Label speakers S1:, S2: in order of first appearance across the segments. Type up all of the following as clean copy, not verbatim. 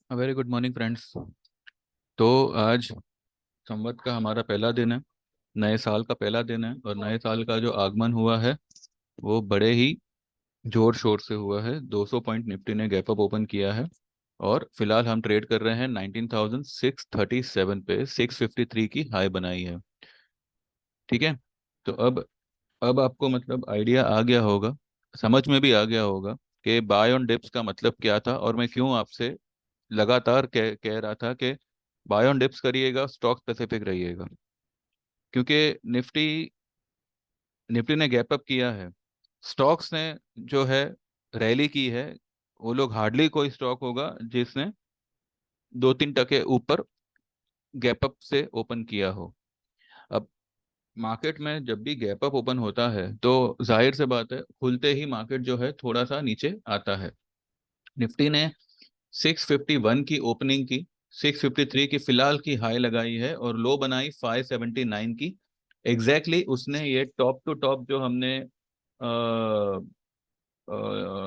S1: Very good morning friends. तो आज संवत का हमारा पहला दिन है, नए साल का पहला दिन है, और नए साल का जो आगमन हुआ है वो बड़े ही जोर शोर से हुआ है। 200 पॉइंट निफ्टी ने गैप अप ओपन किया है और फिलहाल हम ट्रेड कर रहे हैं 19,637 पे। 653 की हाई बनाई है। ठीक है। तो अब आपको मतलब आइडिया आ गया होगा, समझ में भी आ गया होगा कि बाय ऑन डिप्स का मतलब क्या था, और मैं क्यों आपसे लगातार कह रहा था कि बाय ऑन डिप्स करिएगा, स्टॉक स्पेसिफिक रहिएगा। क्योंकि निफ्टी निफ्टी ने गैप अप किया है, स्टॉक्स ने जो है रैली की है। वो लोग हार्डली कोई स्टॉक होगा जिसने 2-3 टके ऊपर गैप अप से ओपन किया हो। अब मार्केट में जब भी गैप अप ओपन होता है तो जाहिर से बात है, खुलते ही मार्केट जो है थोड़ा सा नीचे आता है। निफ्टी ने 651 की ओपनिंग की, 653 की फिलहाल की हाई लगाई है और लो बनाई 579 की। एग्जैक्टली उसने ये टॉप टू टॉप जो हमने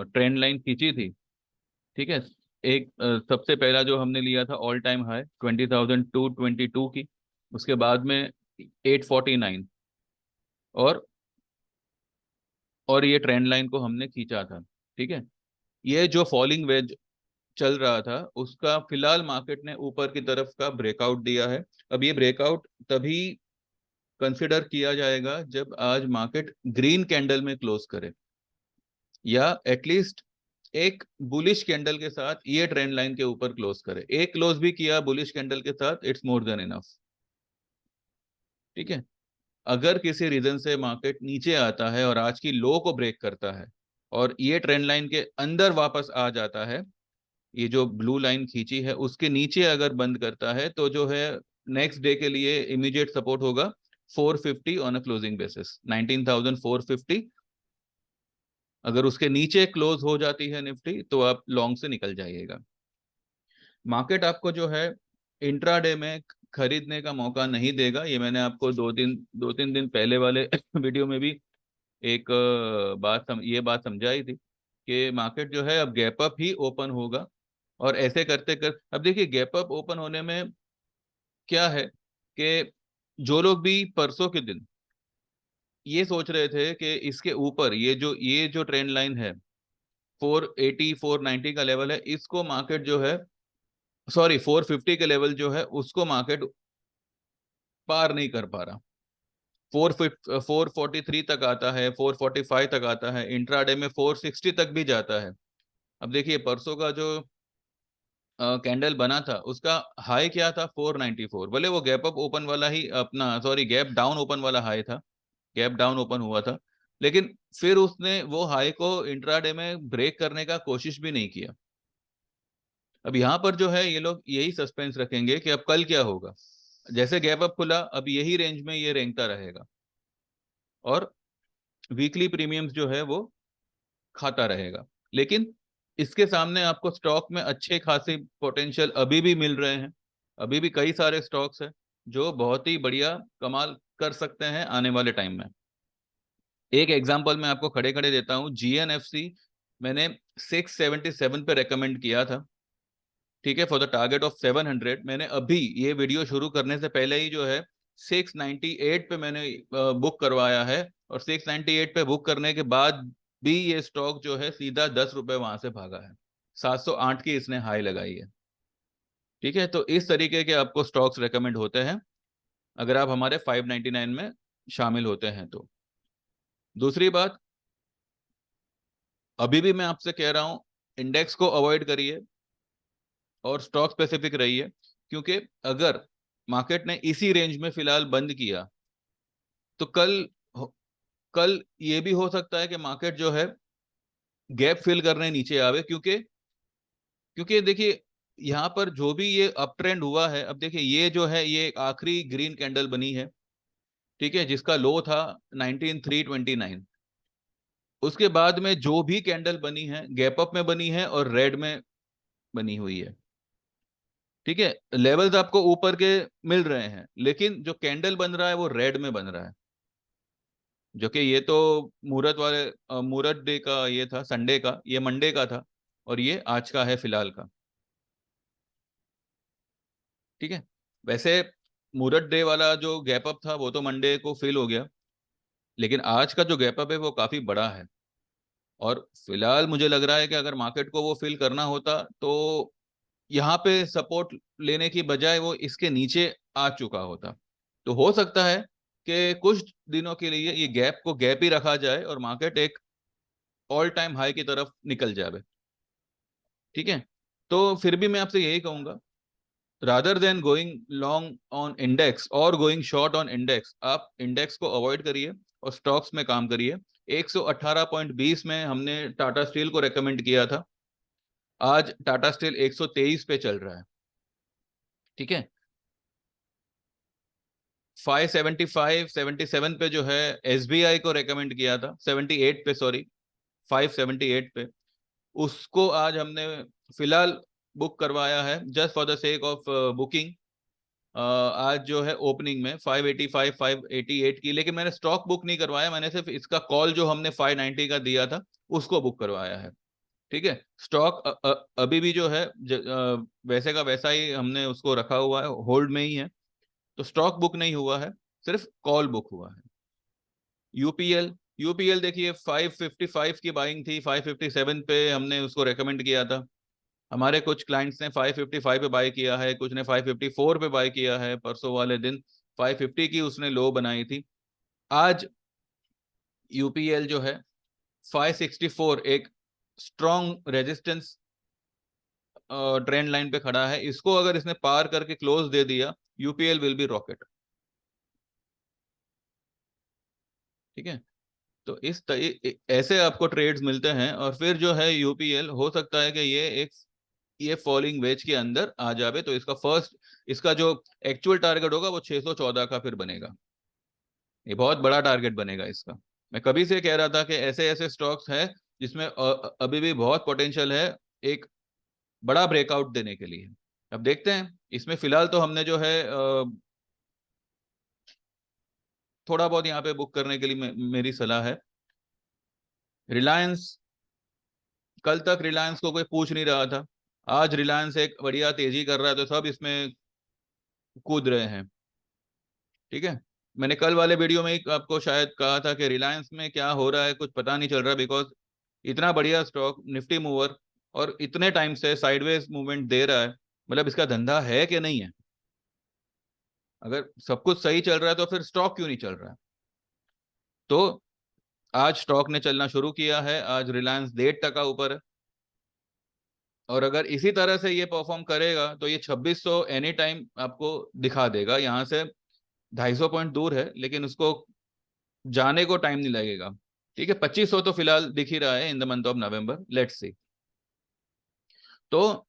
S1: ट्रेंड लाइन खींची थी। ठीक है। एक सबसे पहला जो हमने लिया था ऑल टाइम हाई 20,222 की, उसके बाद में 849, और ये ट्रेंड लाइन को हमने खींचा था। ठीक है। ये जो फॉलिंग वेज चल रहा था उसका फिलहाल मार्केट ने ऊपर की तरफ का ब्रेकआउट दिया है। अब ये ब्रेकआउट तभी कंसिडर किया जाएगा जब आज मार्केट ग्रीन कैंडल में क्लोज करे, या एटलीस्ट एक बुलिश कैंडल के साथ ये ट्रेंड लाइन के ऊपर क्लोज करे। एक क्लोज भी किया बुलिश कैंडल के साथ, इट्स मोर देन इनफ। ठीक है। अगर किसी रीजन से मार्केट नीचे आता है और आज की लो को ब्रेक करता है और ये ट्रेंड लाइन के अंदर वापस आ जाता है, ये जो ब्लू लाइन खींची है उसके नीचे अगर बंद करता है, तो जो है नेक्स्ट डे के लिए इमीडिएट सपोर्ट होगा 450 ऑन अ क्लोजिंग बेसिस, 19,450। अगर उसके नीचे क्लोज हो जाती है निफ्टी तो आप लॉन्ग से निकल जाइएगा। मार्केट आपको जो है इंट्राडे में खरीदने का मौका नहीं देगा। ये मैंने आपको 2-3 दिन पहले वाले वीडियो में भी एक ये बात समझाई थी कि मार्केट जो है अब गैप अप ही ओपन होगा। और ऐसे करते कर अब देखिए गैप अप ओपन होने में क्या है कि जो लोग भी परसों के दिन ये सोच रहे थे कि इसके ऊपर ये जो ट्रेंड लाइन है 480 490 का लेवल है, इसको मार्केट जो है, सॉरी 450 के लेवल जो है उसको मार्केट पार नहीं कर पा रहा। 443 तक आता है, 445 तक आता है, इंट्राडे में 460 तक भी जाता है। अब देखिए परसों का जो कैंडल बना था उसका हाई क्या था 494। भले वो गैप अप ओपन वाला ही अपना, सॉरी गैप डाउन ओपन वाला हाई था, गैप डाउन ओपन हुआ था, लेकिन फिर उसने वो हाई को इंट्राडे में ब्रेक करने का कोशिश भी नहीं किया। अब यहाँ पर जो है ये लोग यही सस्पेंस रखेंगे कि अब कल क्या होगा। जैसे गैप अप खुला अब यही रेंज में ये रेंगता रहेगा और वीकली प्रीमियम्स जो है वो खाता रहेगा। लेकिन इसके सामने आपको स्टॉक में अच्छे खासे पोटेंशियल अभी भी मिल रहे हैं। अभी भी कई सारे स्टॉक्स हैं जो बहुत ही बढ़िया कमाल कर सकते हैं आने वाले टाइम में। एक एग्जांपल मैं आपको खड़े खड़े देता हूँ, जीएनएफसी मैंने 677 पे रेकमेंड किया था। ठीक है, फॉर द टारगेट ऑफ 700। मैंने अभी ये वीडियो शुरू करने से पहले ही जो है 698 पे मैंने बुक करवाया है, और 698 पे बुक करने के बाद भी ये स्टॉक जो है सीधा 10 रुपए वहां से भागा है। 708 की इसने हाई लगाई है। ठीक है। तो इस तरीके के आपको स्टॉक्स रेकमेंड होते हैं अगर आप हमारे 599 में शामिल होते हैं तो। दूसरी बात, अभी भी मैं आपसे कह रहा हूं, इंडेक्स को अवॉइड करिए और स्टॉक स्पेसिफिक रहिए। क्योंकि अगर मार्केट ने इसी रेंज में फिलहाल बंद किया तो कल ये भी हो सकता है कि मार्केट जो है गैप फिल करने नीचे आवे। क्योंकि क्योंकि देखिए यहाँ पर जो भी ये अप ट्रेंड हुआ है, अब देखिए ये जो है ये आखिरी ग्रीन कैंडल बनी है। ठीक है, जिसका लो था 19,329। उसके बाद में जो भी कैंडल बनी है गैप अप में बनी है और रेड में बनी हुई है। ठीक है, लेवल्स आपको ऊपर के मिल रहे हैं लेकिन जो कैंडल बन रहा है वो रेड में बन रहा है। जो कि ये तो मुहूर्त वाले मुहूर्त डे का ये था, संडे का, ये मंडे का था। और ये आज का है फिलहाल का। ठीक है, वैसे मुहूर्त डे वाला जो गैप अप था वो तो मंडे को फिल हो गया, लेकिन आज का जो गैप अप है वो काफी बड़ा है। और फिलहाल मुझे लग रहा है कि अगर मार्केट को वो फिल करना होता तो यहाँ पे सपोर्ट लेने की बजाय वो इसके नीचे आ चुका होता। तो हो सकता है कि कुछ दिनों के लिए ये गैप को गैप ही रखा जाए और मार्केट एक ऑल टाइम हाई की तरफ निकल जाए। ठीक है, तो फिर भी मैं आपसे यही कहूंगा, rather than going long on index और गोइंग शॉर्ट ऑन इंडेक्स, आप इंडेक्स को अवॉइड करिए और स्टॉक्स में काम करिए। 118.20 में हमने टाटा स्टील को रेकमेंड किया था, आज टाटा स्टील 123 पे चल रहा है। ठीक है, 575 77 पे जो है एसबीआई को रेकमेंड किया था, 78 पे, सॉरी 578 पे, उसको आज हमने फिलहाल बुक करवाया है just for the sake of booking. आज जो है ओपनिंग में 585 588 की, लेकिन मैंने स्टॉक बुक नहीं करवाया, मैंने सिर्फ इसका कॉल जो हमने 590 का दिया था उसको बुक करवाया है। ठीक है, स्टॉक अभी भी जो है वैसे का वैसा ही हमने उसको रखा हुआ है, होल्ड में ही है। तो स्टॉक बुक नहीं हुआ है, सिर्फ कॉल बुक हुआ है। यूपीएल, यूपीएल देखिए 555 की बाइंग थी, 557 पे हमने उसको रेकमेंड किया था। हमारे कुछ क्लाइंट्स ने 555 पे बाय किया है, कुछ ने 554 पे बाय किया है, परसों वाले दिन 550 की उसने लो बनाई थी। आज यूपीएल जो है 564 एक स्ट्रॉन्ग रेजिस्टेंस ट्रेंड लाइन पे खड़ा है, इसको अगर इसने पार करके क्लोज दे दिया, यूपीएल विल बी रॉकेट। ठीक है, तो ऐसे आपको ट्रेड्स मिलते हैं, और फिर जो है यूपीएल हो सकता है कि ये फॉलिंग वेज के अंदर आ जावे, तो इसका जो एक्चुअल टारगेट होगा वो 614 का फिर बनेगा। ये बहुत बड़ा टारगेट बनेगा इसका। मैं कभी से कह रहा था कि ऐसे ऐसे स्टॉक्स हैं जिसमें अभी भी बहुत पोटेंशियल है एक बड़ा ब्रेकआउट देने के लिए। अब देखते हैं, इसमें फिलहाल तो हमने जो है थोड़ा बहुत यहाँ पे बुक करने के लिए मेरी सलाह है। रिलायंस, कल तक रिलायंस को कोई पूछ नहीं रहा था, आज रिलायंस एक बढ़िया तेजी कर रहा है तो सब इसमें कूद रहे हैं। ठीक है, मैंने कल वाले वीडियो में ही आपको शायद कहा था कि रिलायंस में क्या हो रहा है कुछ पता नहीं चल रहा, बिकॉज इतना बढ़िया स्टॉक, निफ्टी मूवर, और इतने टाइम से साइडवेज मूवमेंट दे रहा है, मतलब इसका धंधा है कि नहीं है? अगर सब कुछ सही चल रहा है तो फिर स्टॉक क्यों नहीं चल रहा है? तो आज स्टॉक ने चलना शुरू किया है, आज रिलायंस 1.5% ऊपर है, और अगर इसी तरह से ये परफॉर्म करेगा तो ये 2600 एनी टाइम आपको दिखा देगा। यहाँ से 250 पॉइंट दूर है, लेकिन उसको जाने को टाइम नहीं लगेगा। ठीक है, 2500 तो फिलहाल दिख ही रहा है in the month of November, let's see. तो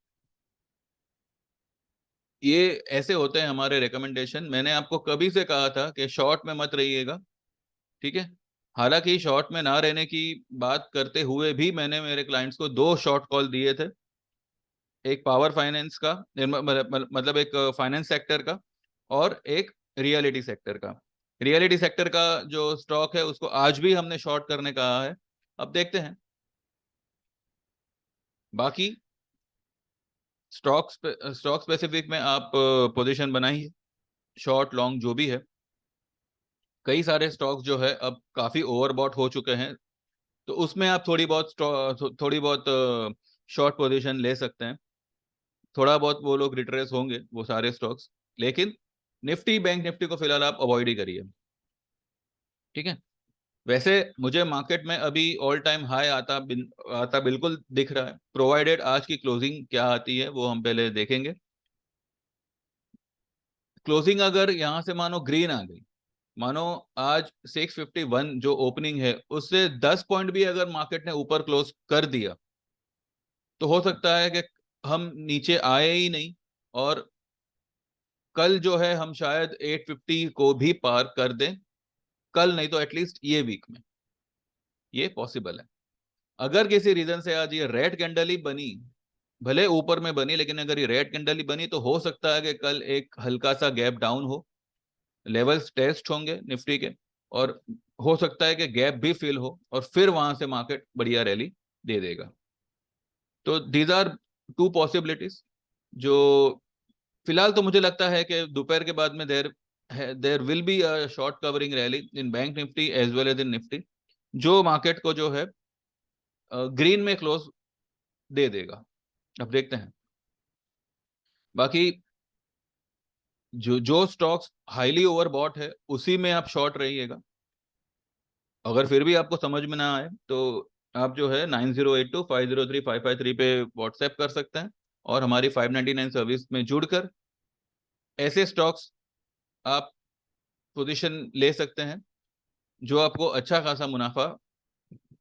S1: ये ऐसे होते हैं हमारे रिकमेंडेशन। मैंने आपको कभी से कहा था कि शॉर्ट में मत रहिएगा। ठीक है, हालांकि शॉर्ट में ना रहने की बात करते हुए भी मैंने मेरे क्लाइंट्स को 2 शॉर्ट कॉल दिए थे, एक पावर फाइनेंस का, मतलब एक फाइनेंस सेक्टर का, और एक रियलिटी सेक्टर का। रियलिटी सेक्टर का जो स्टॉक है उसको आज भी हमने शॉर्ट करने कहा है, अब देखते हैं। बाकी स्टॉक स्पेसिफिक में आप पोजीशन बनाइए, शॉर्ट लॉन्ग जो भी है। कई सारे स्टॉक्स जो है अब काफी ओवरबॉट हो चुके हैं, तो उसमें आप थोड़ी बहुत शॉर्ट पोजीशन ले सकते हैं। थोड़ा बहुत वो लोग रिट्रेस होंगे वो सारे स्टॉक्स, लेकिन निफ्टी, बैंक निफ्टी को फिलहाल आप अवॉइड ही करिए। ठीक है, वैसे मुझे मार्केट में अभी ऑल टाइम हाई आता बिल्कुल दिख रहा है, प्रोवाइडेड आज की क्लोजिंग क्या आती है वो हम पहले देखेंगे। क्लोजिंग अगर यहाँ से मानो ग्रीन आ गई, मानो आज 651 जो ओपनिंग है उससे 10 पॉइंट भी अगर मार्केट ने ऊपर क्लोज कर दिया, तो हो सकता है कि हम नीचे आए ही नहीं, और कल जो है हम शायद 850 को भी पार कर दें। कल नहीं तो एटलीस्ट ये वीक में ये पॉसिबल है। अगर किसी रीजन से आज ये रेड कैंडल ही बनी, भले ऊपर में बनी, लेकिन अगर ये रेड कैंडल ही बनी तो हो सकता है कि कल एक हल्का सा गैप डाउन हो, लेवल्स टेस्ट होंगे निफ्टी के, और हो सकता है कि गैप भी फिल हो और फिर वहां से मार्केट बढ़िया रैली दे देगा। तो दीज आर टू पॉसिबिलिटीज जो फिलहाल तो मुझे लगता है कि दोपहर के बाद में there will be a short covering rally in bank Nifty as well as in Nifty, जो मार्केट को जो है ग्रीन में क्लोज दे देगा। अब देखते हैं। बाकी जो जो स्टॉक्स हाईली ओवरबॉट है उसी में आप शॉर्ट रहिएगा। अगर फिर भी आपको समझ में ना आए तो आप जो है 9082503553 पे व्हाट्सएप कर सकते हैं, और हमारी 599 सर्विस में जुड़कर ऐसे स्टॉक्स आप पोजीशन ले सकते हैं जो आपको अच्छा खासा मुनाफा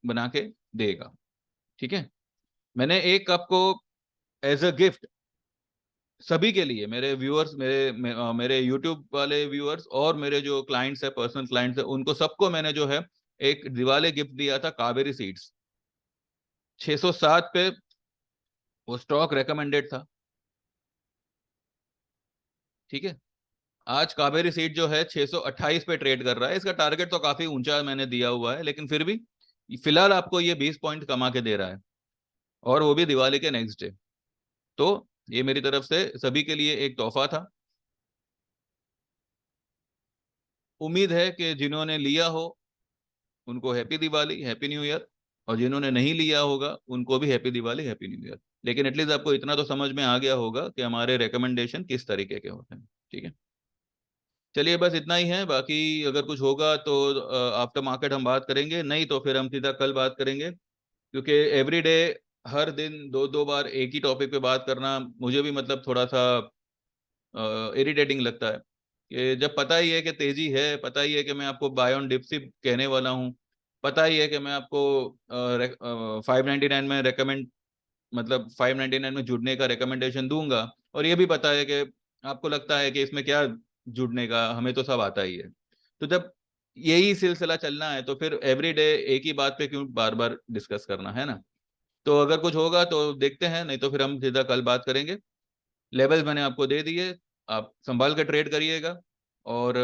S1: बना के देगा। ठीक है। मैंने एक आपको एज अ गिफ्ट सभी के लिए, मेरे व्यूअर्स, मेरे यूट्यूब वाले व्यूअर्स और मेरे जो क्लाइंट्स है, पर्सनल क्लाइंट्स है, उनको सबको मैंने जो है एक दिवाली गिफ्ट दिया था, कावेरी सीड्स 607 पे वो स्टॉक रेकमेंडेड था। ठीक है। आज कावेरी सीड जो है 628 पे ट्रेड कर रहा है। इसका टारगेट तो काफी ऊंचा मैंने दिया हुआ है, लेकिन फिर भी फिलहाल आपको ये 20 पॉइंट कमा के दे रहा है, और वो भी दिवाली के नेक्स्ट डे। तो ये मेरी तरफ से सभी के लिए एक तोहफा था। उम्मीद है कि जिन्होंने लिया हो उनको happy Diwali, happy new year, और जिन्होंने नहीं लिया होगा उनको भी happy Diwali, happy new year. लेकिन एटलीस्ट आपको इतना तो समझ में आ गया होगा कि हमारे रिकमेंडेशन किस तरीके के होते हैं। ठीक है। चलिए बस इतना ही है। बाकी अगर कुछ होगा तो आफ्टर मार्केट हम बात करेंगे, नहीं तो फिर हम सीधा कल बात करेंगे, क्योंकि एवरी डे हर दिन दो दो बार एक ही टॉपिक पे बात करना मुझे भी मतलब थोड़ा सा इरिटेटिंग लगता है। कि जब पता ही है कि तेजी है, पता ही है कि मैं आपको बाय ऑन डिप्स कहने वाला हूँ, पता ही है कि मैं आपको 599 में रेकमेंड, मतलब 599 में जुड़ने का रिकमेंडेशन दूंगा, और ये भी पता है कि आपको लगता है कि इसमें क्या जुड़ने का, हमें तो सब आता ही है। तो जब यही सिलसिला चलना है तो फिर एवरी डे एक ही बात पे क्यों बार बार डिस्कस करना है ना। तो अगर कुछ होगा तो देखते हैं, नहीं तो फिर हम सीधा कल बात करेंगे। लेवल्स मैंने आपको दे दिए, आप संभाल कर ट्रेड करिएगा, और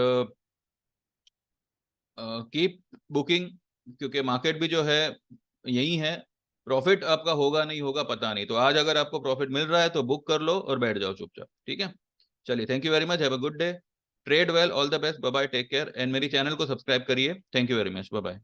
S1: कीप बुकिंग, क्योंकि मार्केट भी जो है यही है। प्रॉफिट आपका होगा नहीं होगा पता नहीं, तो आज अगर आपको प्रॉफिट मिल रहा है तो बुक कर लो और बैठ जाओ चुपचाप। ठीक है। चलिए, thank you very much, have a good day, trade well, all the best, bye bye, take care, and मेरी चैनल को सब्सक्राइब करिए। Thank you very much, bye bye.